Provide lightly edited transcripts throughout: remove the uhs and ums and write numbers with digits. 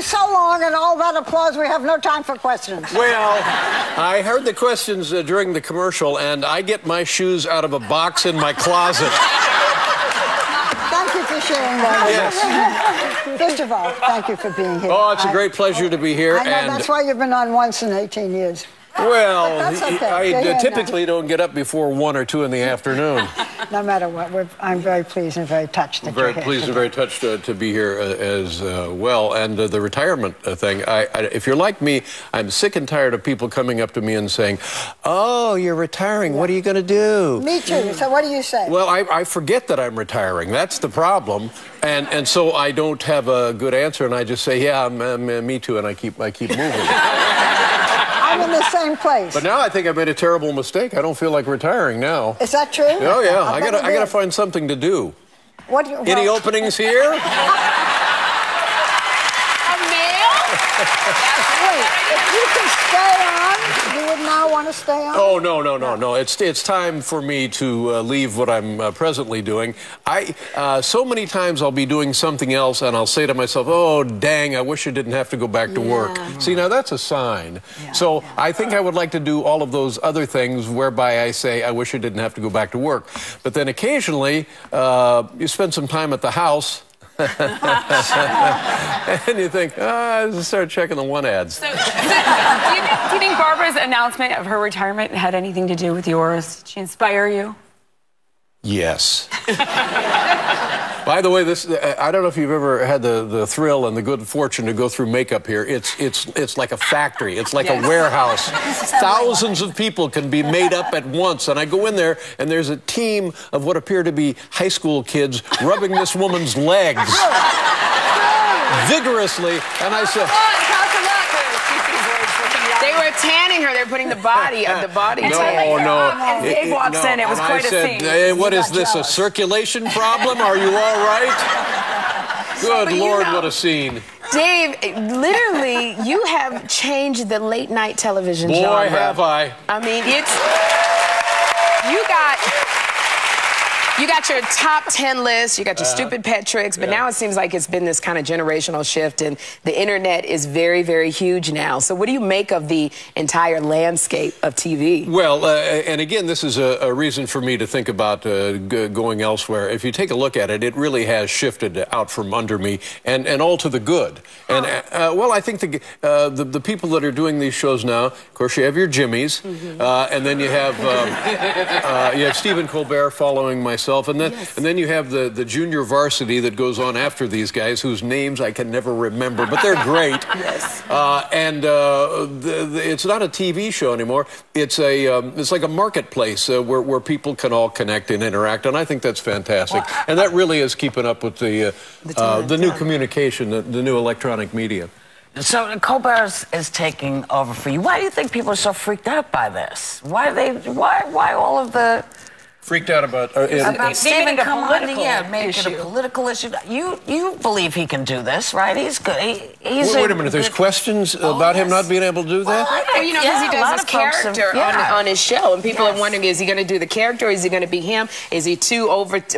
so long and all that applause, we have no time for questions. Well, I heard the questions during the commercial, and I get my shoes out of a box in my closet. Thank you for sharing that. Yes. First of all, thank you for being here. Oh, it's a great pleasure to be here. I know, that's why you've been on once in 18 years. Well, okay. I typically don't get up before 1 or 2 in the afternoon. No matter what, I'm very pleased and very touched that you're here. Very pleased and very touched to be here as well. And the retirement thing, if you're like me, I'm sick and tired of people coming up to me and saying, oh, you're retiring. Yeah. What are you going to do? Me too. So what do you say? Well, I forget that I'm retiring. That's the problem. And so I don't have a good answer, and I just say, yeah, me too, and I keep moving. I'm in the same place. But now I think I made a terrible mistake. I don't feel like retiring now. Is that true? Oh yeah, I gotta find something to do. Any openings here? A male? Wait, if you can stay on, you would now want to stay on? Oh no. It's time for me to leave what I'm presently doing. So many times I'll be doing something else, and I'll say to myself, "Oh dang, I wish I didn't have to go back to work." See, now that's a sign. Yeah. So I think I would like to do all of those other things whereby I say, "I wish I didn't have to go back to work." But then occasionally, you spend some time at the house. And you think, just start checking the one ads. So, do you think Barbara's announcement of her retirement had anything to do with yours? Did she inspire you? Yes. By the way, I don't know if you've ever had the thrill and the good fortune to go through makeup here. It's like a factory. It's like a warehouse. Thousands of people can be made up at once. And I go in there, and there's a team of what appear to be high school kids rubbing this woman's legs vigorously. And I said... They were tanning her. They were putting the body on the body. No. As Dave walks in, it was quite a scene. Hey, what is this, a circulation problem? Are you all right? Good Lord, what a scene. Dave, literally, you have changed the late night television genre. Boy, have I. I mean, you got your top 10 list, you got your stupid pet tricks, but now it seems like it's been this kind of generational shift, and the internet is very, very huge now. So what do you make of the entire landscape of TV? Well, and again, this is a reason for me to think about going elsewhere. If you take a look at it, it really has shifted out from under me, and all to the good. And well, I think the people that are doing these shows now, of course, you have your Jimmys, and then you have Stephen Colbert following myself. And then you have the junior varsity that goes on after these guys, whose names I can never remember, but they're great. It's not a TV show anymore. It's like a marketplace where people can all connect and interact, and I think that's fantastic. And that really is keeping up with the new communication, the new electronic media. So Colbert is taking over for you. Why do you think people are so freaked out by this? Why all of the... Freaked out about Stephen, come on, make it a political issue. You believe he can do this, right? He's good. Wait a minute, there's questions about him not being able to do that? Well, you know, because he does his character on his show, and people are wondering, is he going to do the character, or is he going to be him? Is he too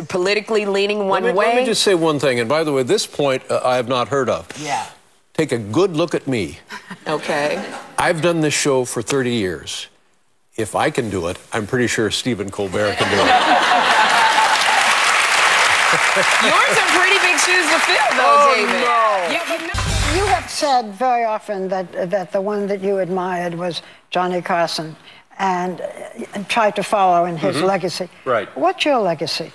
politically leaning one way? Let me just say one thing, and by the way, this point I have not heard of. Yeah. Take a good look at me. Okay. I've done this show for 30 years. If I can do it, I'm pretty sure Stephen Colbert can do it. Yours are pretty big shoes to fill, though, David. No. You have said very often that the one that you admired was Johnny Carson and tried to follow in his legacy. Right. What's your legacy?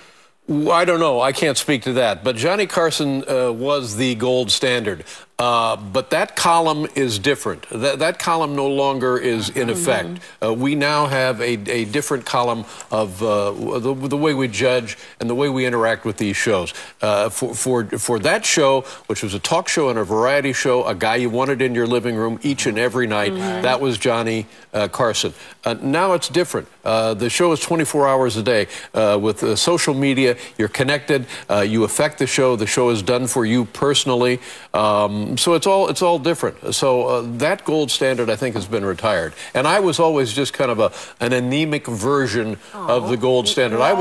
I don't know. I can't speak to that. But Johnny Carson was the gold standard. But that column is different. That column no longer is in effect. We now have a different column of the way we judge and the way we interact with these shows. For that show, which was a talk show and a variety show, a guy you wanted in your living room each and every night, that was Johnny Carson. Now it's different. The show is 24 hours a day. With social media, you're connected. You affect the show. The show is done for you personally. So it's all different. So that gold standard, I think, has been retired. And I was always just kind of an anemic version of the gold standard. I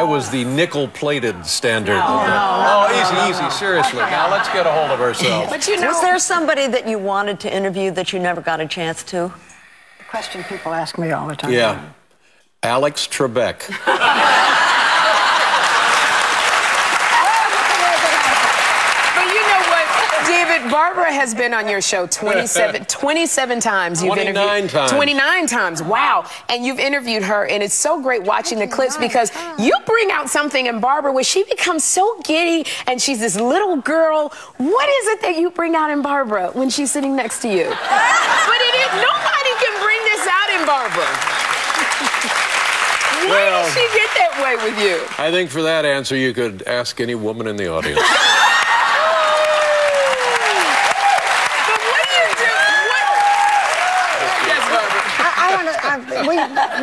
was the nickel-plated standard. Oh, easy, seriously. Now let's get a hold of ourselves. But you know, was there somebody that you wanted to interview that you never got a chance to? The question people ask me all the time. Yeah. Alex Trebek. David, Barbara has been on your show 27 times. You've 29 times. 29 times. Wow. And you've interviewed her, and it's so great watching the clips because you bring out something in Barbara where she becomes so giddy, and she's this little girl. What is it that you bring out in Barbara when she's sitting next to you? But nobody can bring this out in Barbara. Why does she get that way with you? I think for that answer, you could ask any woman in the audience.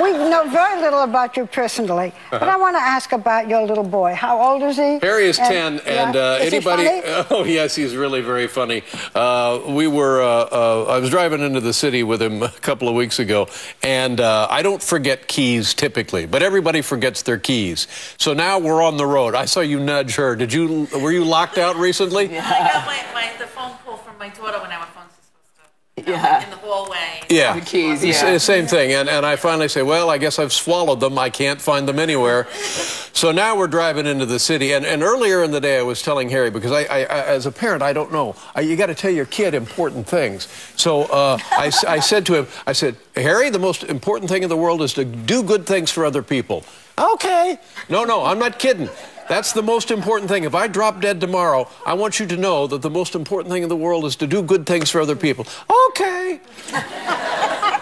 We know very little about you personally, but I want to ask about your little boy. How old is he? Harry is 10, and anybody... Is he funny? Oh, yes, he's really very funny. I was driving into the city with him a couple of weeks ago, and I don't forget keys typically, but everybody forgets their keys. So now we're on the road. I saw you nudge her. Were you locked out recently? Yeah. I got the phone call from my daughter when I was in the hallway. Yeah. The keys, yeah. Same thing. And I finally say, well, I guess I've swallowed them. I can't find them anywhere. So now we're driving into the city. And earlier in the day, I was telling Harry, because I as a parent, I don't know. You got to tell your kid important things. So I said to him, I said, Harry, the most important thing in the world is to do good things for other people. Okay. No, I'm not kidding. That's the most important thing. If I drop dead tomorrow, I want you to know that the most important thing in the world is to do good things for other people. Okay.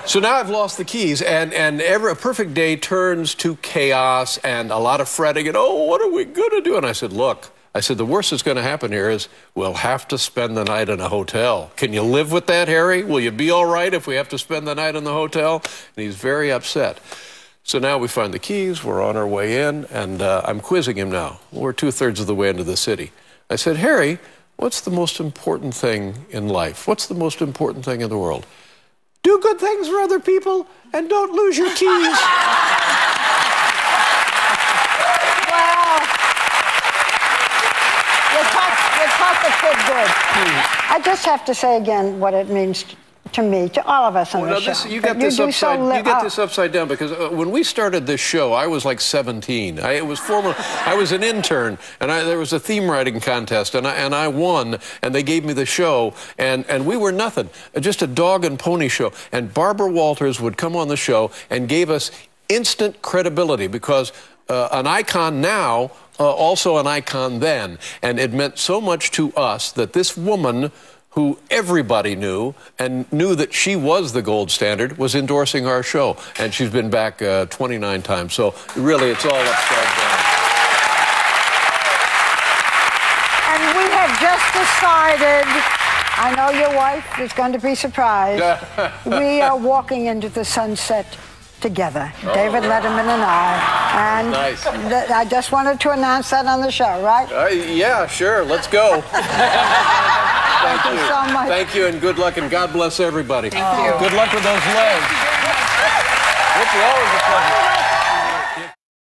So now I've lost the keys, and a perfect day turns to chaos and a lot of fretting, and oh, what are we going to do? And I said, look, the worst that's going to happen here is we'll have to spend the night in a hotel. Can you live with that, Harry? Will you be all right if we have to spend the night in the hotel? And he's very upset. So now we find the keys, we're on our way in, and I'm quizzing him now. We're 2/3 of the way into the city. I said, Harry, what's the most important thing in life? What's the most important thing in the world? Do good things for other people and don't lose your keys. Well, you taught the kid good. I just have to say again what it means to me, to all of us on the show. You get this upside down, because when we started this show, I was like 17. I was an intern, and there was a theme writing contest, and I won, and they gave me the show, and we were nothing, just a dog and pony show. And Barbara Walters would come on the show and gave us instant credibility, because an icon now, also an icon then, and it meant so much to us that this woman, who everybody knew and knew that she was the gold standard, was endorsing our show. And she's been back 29 times. So really, it's all upside down. And we have just decided, I know your wife is going to be surprised, we are walking into the sunset together, David Letterman and I. And nice. I just wanted to announce that on the show, right? Yeah, sure. Let's go. Thank you so much. Thank you, and good luck, and God bless everybody. Thank you. Good luck with those legs. It's always a pleasure.